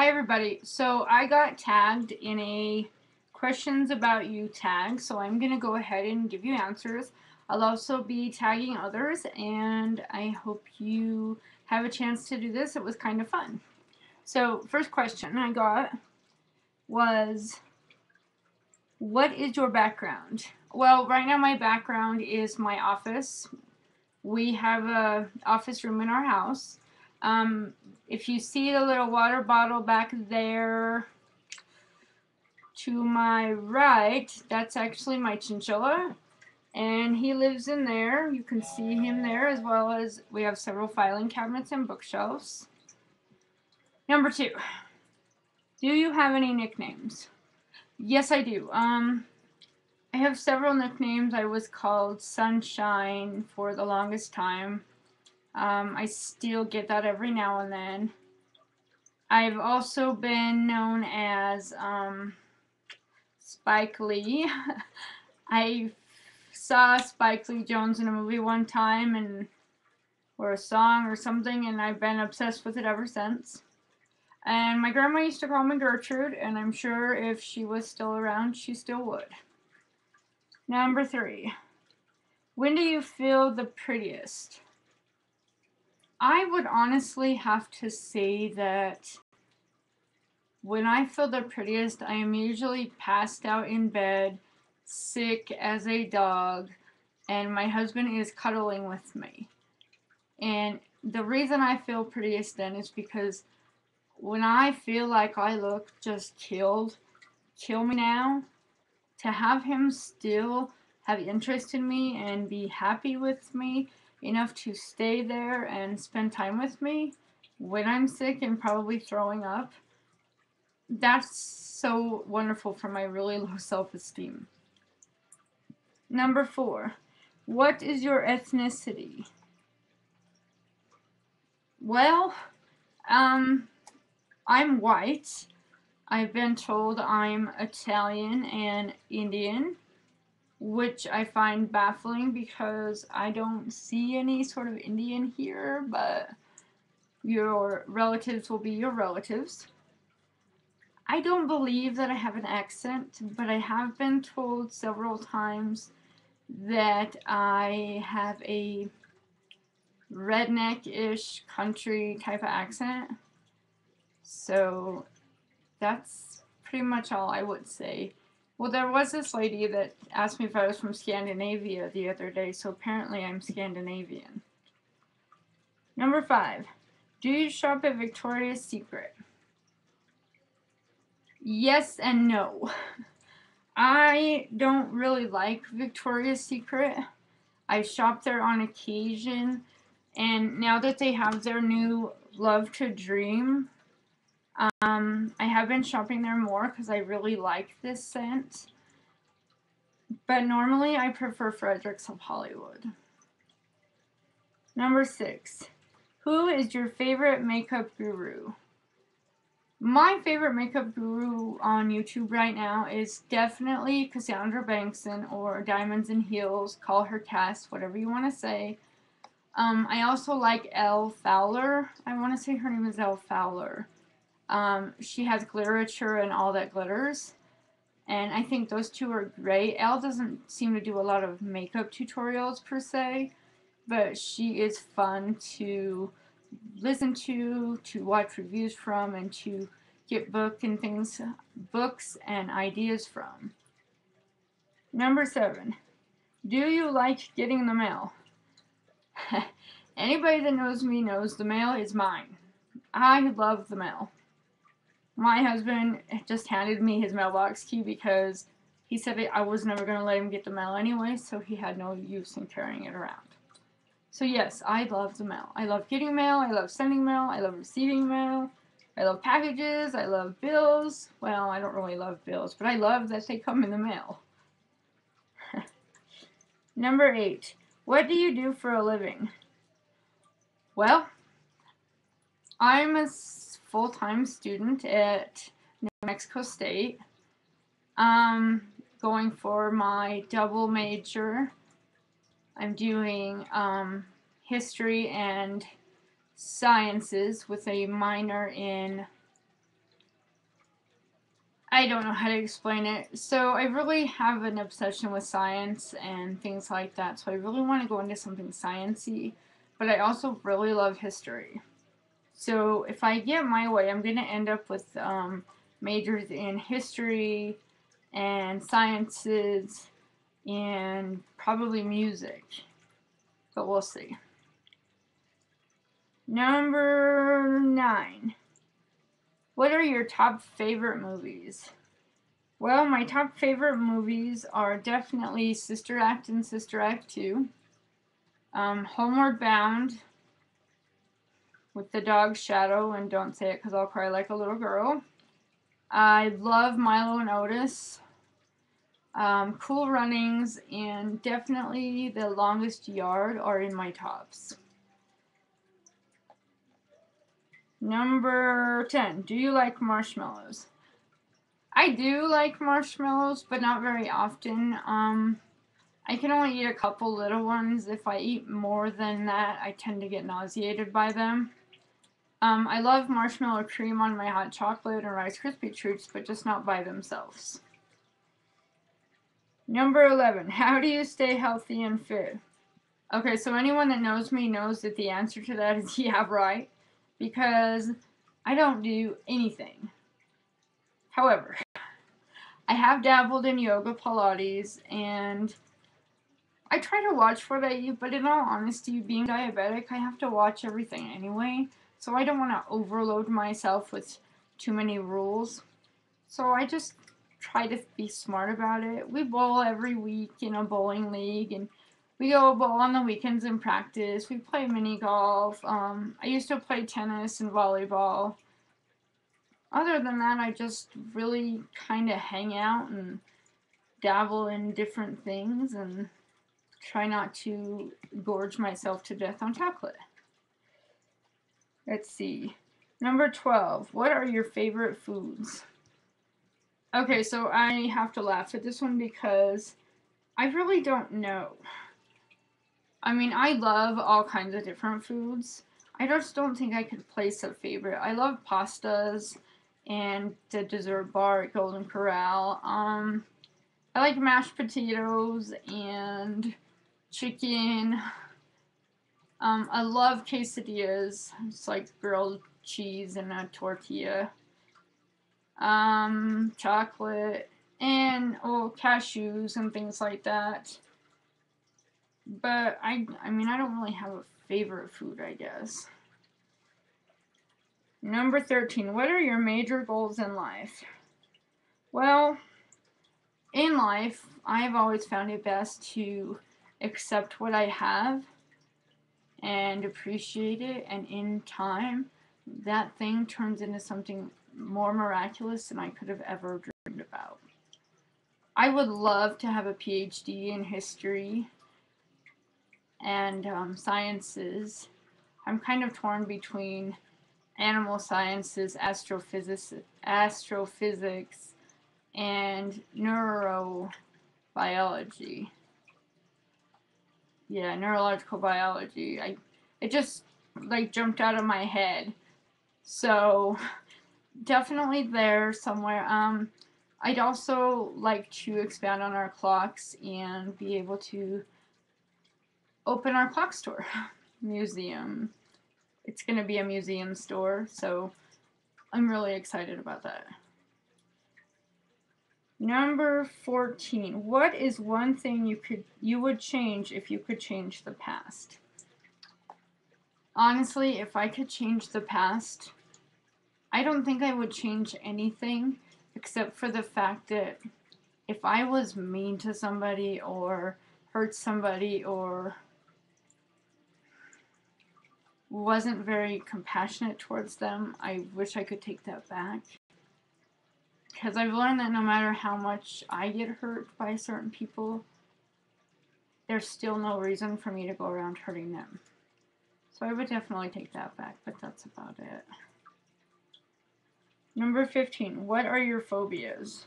Hi everybody. So I got tagged in a questions about you tag, so I'm going to go ahead and give you answers. I'll also be tagging others, and I hope you have a chance to do this. It was kind of fun. So first question I got was, what is your background? Well, right now my background is my office. We have a office room in our house. Um, if you see the little water bottle back there to my right, that's actually my chinchilla, and he lives in there. You can see him there, as well as we have several filing cabinets and bookshelves. Number 2, do you have any nicknames? Yes, I do. I have several nicknames. I was called Sunshine for the longest time. I still get that every now and then. I've also been known as Spike Lee. I saw Spike Lee Jones in a movie one time, or a song or something, and I've been obsessed with it ever since. And my grandma used to call me Gertrude, and I'm sure if she was still around, she still would. Number 3, when do you feel the prettiest? I would honestly have to say that when I feel the prettiest, I am usually passed out in bed, sick as a dog, and my husband is cuddling with me. And the reason I feel prettiest then is because when I feel like I look just kill me now, to have him still have interest in me and be happy with me enough to stay there and spend time with me when I'm sick and probably throwing up, that's so wonderful for my really low self-esteem. Number 4, what is your ethnicity? Well, I'm white. I've been told I'm Italian and Indian, which I find baffling because I don't see any sort of Indian here, but your relatives will be your relatives. I don't believe that I have an accent, but I have been told several times that I have a redneck-ish country type of accent. So that's pretty much all I would say. Well, there was this lady that asked me if I was from Scandinavia the other day, so apparently I'm Scandinavian. Number 5, do you shop at Victoria's Secret? Yes and no. I don't really like Victoria's Secret. I shop there on occasion, and now that they have their new Love to Dream, I have been shopping there more because I really like this scent. But normally I prefer Fredericks of Hollywood. Number 6, who is your favorite makeup guru? My favorite makeup guru on YouTube right now is definitely Cassandra Bankson, or Diamonds and Heels, call her Cass, whatever you want to say. I also like Elle Fowler. I want to say her name is Elle Fowler. She has Glitterature and All That Glitters, and I think those two are great. Elle doesn't seem to do a lot of makeup tutorials per se, but she is fun to listen to watch reviews from, and to get books and ideas from. Number 7, do you like getting the mail? Anybody that knows me knows the mail is mine. I love the mail. My husband just handed me his mailbox key because he said I was never going to let him get the mail anyway, so he had no use in carrying it around. So yes, I love the mail. I love getting mail, I love sending mail, I love receiving mail, I love packages, I love bills. Well, I don't really love bills, but I love that they come in the mail. Number 8, what do you do for a living? Well, I'm a full-time student at New Mexico State. Going for my double major. I'm doing history and sciences with a minor in I don't know how to explain it. So I really have an obsession with science and things like that. So I really want to go into something sciencey, but I also really love history. So if I get my way, I'm going to end up with majors in history and sciences and probably music. But we'll see. Number 9. What are your top favorite movies? Well, my top favorite movies are definitely Sister Act and Sister Act 2. Homeward Bound with the dog Shadow, and don't say it because I'll cry like a little girl. I love Milo and Otis. Cool Runnings and definitely The Longest Yard are in my tops. Number 10. Do you like marshmallows? I do like marshmallows, but not very often. I can only eat a couple little ones. If I eat more than that, I tend to get nauseated by them. I love marshmallow cream on my hot chocolate and Rice Krispie treats, but just not by themselves. Number 11. How do you stay healthy and fit? Okay, so anyone that knows me knows that the answer to that is yeah, right. Because I don't do anything. However, I have dabbled in yoga, Pilates, and I try to watch what I eat, but in all honesty, being diabetic, I have to watch everything anyway. So I don't want to overload myself with too many rules. So I just try to be smart about it. We bowl every week in a bowling league, and we go bowl on the weekends and practice. We play mini golf. I used to play tennis and volleyball. Other than that, I just really kind of hang out and dabble in different things and try not to gorge myself to death on chocolate. Let's see. Number 12. What are your favorite foods? Okay, so I have to laugh at this one because I really don't know. I mean, I love all kinds of different foods. I just don't think I could place a favorite. I love pastas and the dessert bar at Golden Corral. I like mashed potatoes and chicken. I love quesadillas. It's like grilled cheese and a tortilla. Chocolate and cashews and things like that. But I mean, I don't really have a favorite food, I guess. Number 13. What are your major goals in life? Well, in life, I've always found it best to accept what I have and appreciate it, and in time, that thing turns into something more miraculous than I could have ever dreamed about. I would love to have a PhD in history and sciences. I'm kind of torn between animal sciences, astrophysics, and neurobiology. Yeah, neurological biology. It just like jumped out of my head. So definitely there somewhere. I'd also like to expand on our clocks and be able to open our clock store museum. It's going to be a museum store, so I'm really excited about that. Number 14. What is one thing you would change if you could change the past? Honestly, if I could change the past, I don't think I would change anything except for the fact that if I was mean to somebody or hurt somebody or wasn't very compassionate towards them, I wish I could take that back. Because I've learned that no matter how much I get hurt by certain people, there's still no reason for me to go around hurting them. So I would definitely take that back, but that's about it. Number 15. What are your phobias?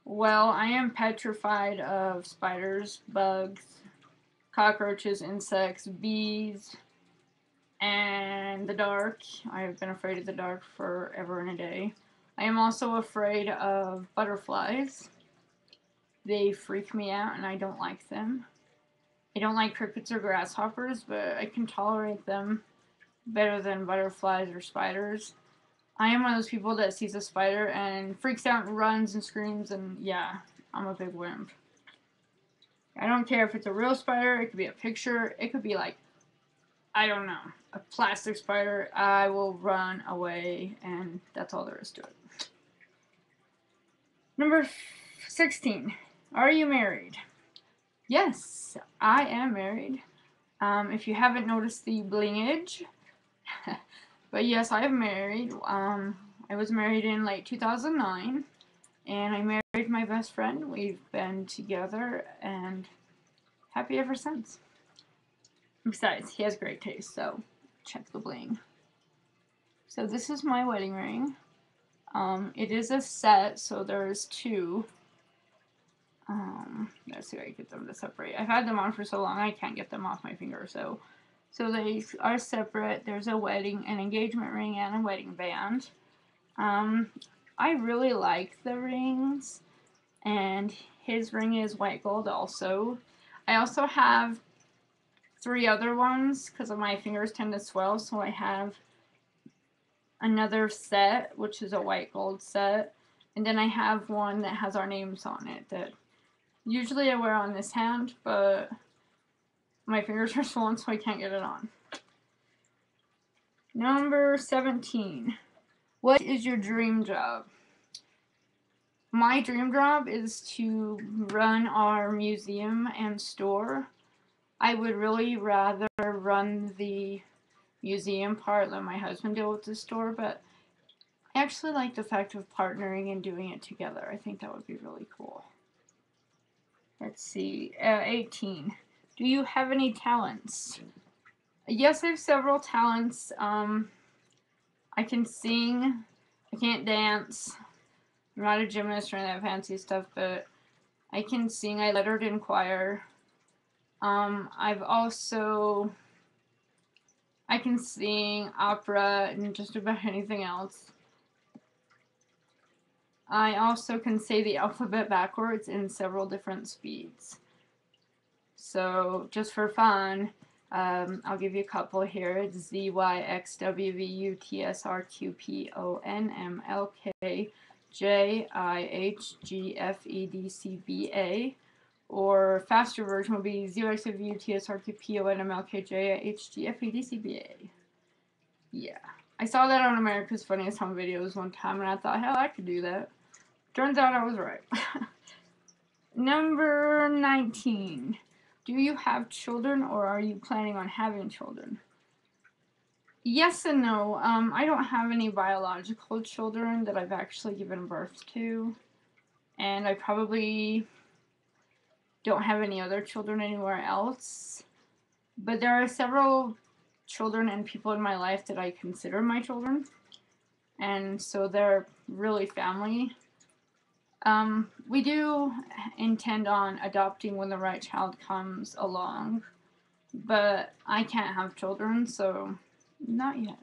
Well, I am petrified of spiders, bugs, cockroaches, insects, bees, and the dark. I have been afraid of the dark forever and a day. I am also afraid of butterflies. They freak me out and I don't like them. I don't like crickets or grasshoppers, but I can tolerate them better than butterflies or spiders. I am one of those people that sees a spider and freaks out and runs and screams, and yeah, I'm a big wimp. I don't care if it's a real spider, it could be a picture, it could be like, I don't know, a plastic spider. I will run away, and that's all there is to it. Number 16. Are you married? Yes, I am married. If you haven't noticed the blingage, but yes, I am married. I was married in late 2009, and I married my best friend. We've been together and happy ever since. Besides, he has great taste, so check the bling. So this is my wedding ring. It is a set, so there's two. Let's see if I can get them to separate. I've had them on for so long, I can't get them off my finger, so they are separate. There's a wedding, an engagement ring, and a wedding band. I really like the rings, and his ring is white gold also. I also have 3 other ones because my fingers tend to swell, so I have another set, which is a white gold set, and then I have one that has our names on it that usually I wear on this hand, but my fingers are swollen, so I can't get it on. Number 17. What is your dream job? My dream job is to run our museum and store. I would really rather run the museum part, let my husband deal with the store, but I actually like the fact of partnering and doing it together. I think that would be really cool. Let's see, 18. Do you have any talents? Yes, I have several talents. I can sing, I can't dance, I'm not a gymnast or any of that fancy stuff, but I can sing. I lettered in choir. I can sing opera and just about anything else. I also can say the alphabet backwards in several different speeds. So just for fun, I'll give you a couple here. It's Z, Y, X, W, V, U, T, S, R, Q, P, O, N, M, L, K, J, I, H, G, F, E, D, C, B, A. Or faster version would be 0, X, W, U, T, S, R, Q, P, O, N, M, L, K, J, I, H, G, F, E, D, C, B, A. Yeah. I saw that on America's Funniest Home Videos one time, and I thought, hell, I could do that. Turns out I was right. Number 19. Do you have children, or are you planning on having children? Yes and no. I don't have any biological children that I've actually given birth to, and I probably don't have any other children anywhere else. But there are several children and people in my life that I consider my children, and so they're really family. We do intend on adopting when the right child comes along, but I can't have children, so not yet.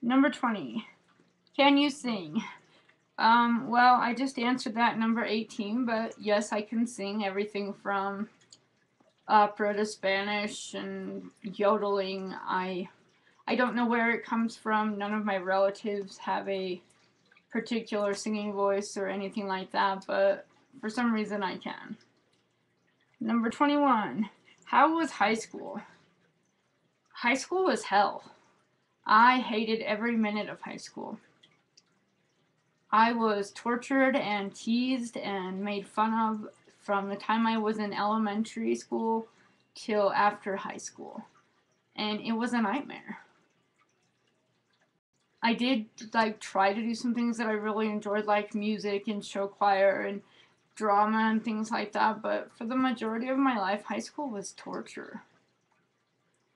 Number 20. Can you sing? Well, I just answered that number 18, but yes, I can sing everything from opera to Spanish and yodeling. I don't know where it comes from. None of my relatives have a particular singing voice or anything like that, but for some reason I can. Number 21. How was high school? High school was hell. I hated every minute of high school. I was tortured and teased and made fun of from the time I was in elementary school till after high school. And it was a nightmare. I did try to do some things that I really enjoyed, like music and show choir and drama and things like that, but for the majority of my life, high school was torture.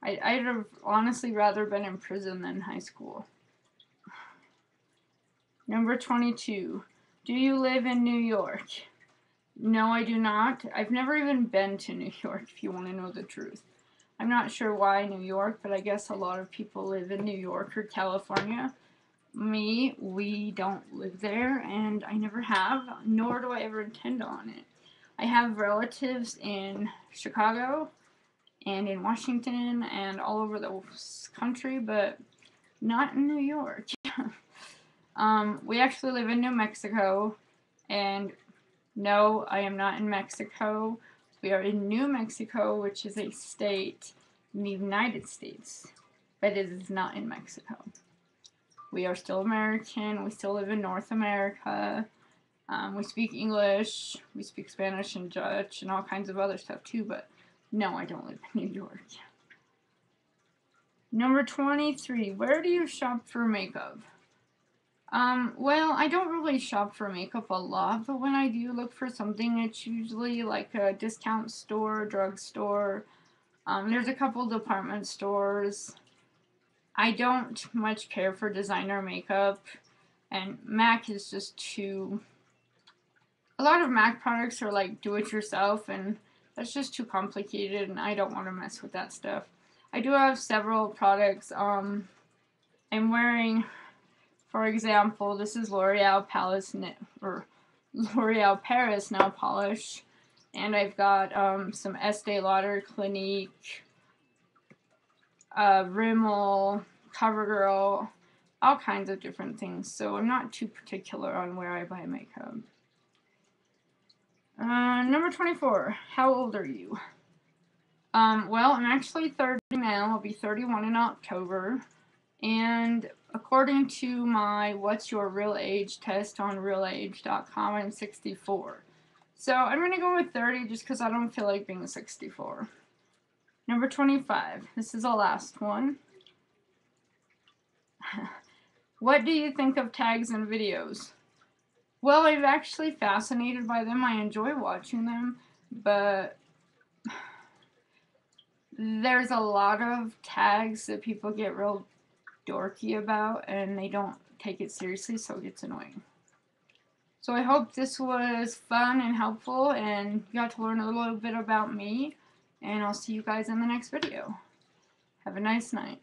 I'd have honestly rather been in prison than high school. Number 22. Do you live in New York? No, I do not. I've never even been to New York, if you want to know the truth. I'm not sure why New York, but I guess a lot of people live in New York or California. Me, we don't live there, and I never have, nor do I ever intend on it. I have relatives in Chicago and in Washington and all over the country, but not in New York. We actually live in New Mexico, and no, I am not in Mexico. We are in New Mexico, which is a state in the United States, but it is not in Mexico. We are still American. We still live in North America. We speak English. We speak Spanish and Dutch and all kinds of other stuff too, but no, I don't live in New York. Number 23. Where do you shop for makeup? Well, I don't really shop for makeup a lot, but when I do look for something, it's usually like a discount store, drugstore. There's a couple department stores. I don't much care for designer makeup, and MAC is just too... A lot of MAC products are like do-it-yourself, and that's just too complicated, and I don't want to mess with that stuff. I do have several products. I'm wearing, for example, this is L'Oreal Paris nail polish, and I've got some Estee Lauder Clinique, Rimmel, CoverGirl, all kinds of different things, so I'm not too particular on where I buy makeup. Number 24, how old are you? Well, I'm actually 30 now. I'll be 31 in October, and according to my What's Your Real Age test on realage.com, I'm 64. So I'm going to go with 30 just because I don't feel like being 64. Number 25. This is the last one. What do you think of tags and videos? Well, I'm actually fascinated by them. I enjoy watching them, but there's a lot of tags that people get real dorky about, and they don't take it seriously, so it gets annoying. So I hope this was fun and helpful, and you got to learn a little bit about me, and I'll see you guys in the next video. Have a nice night.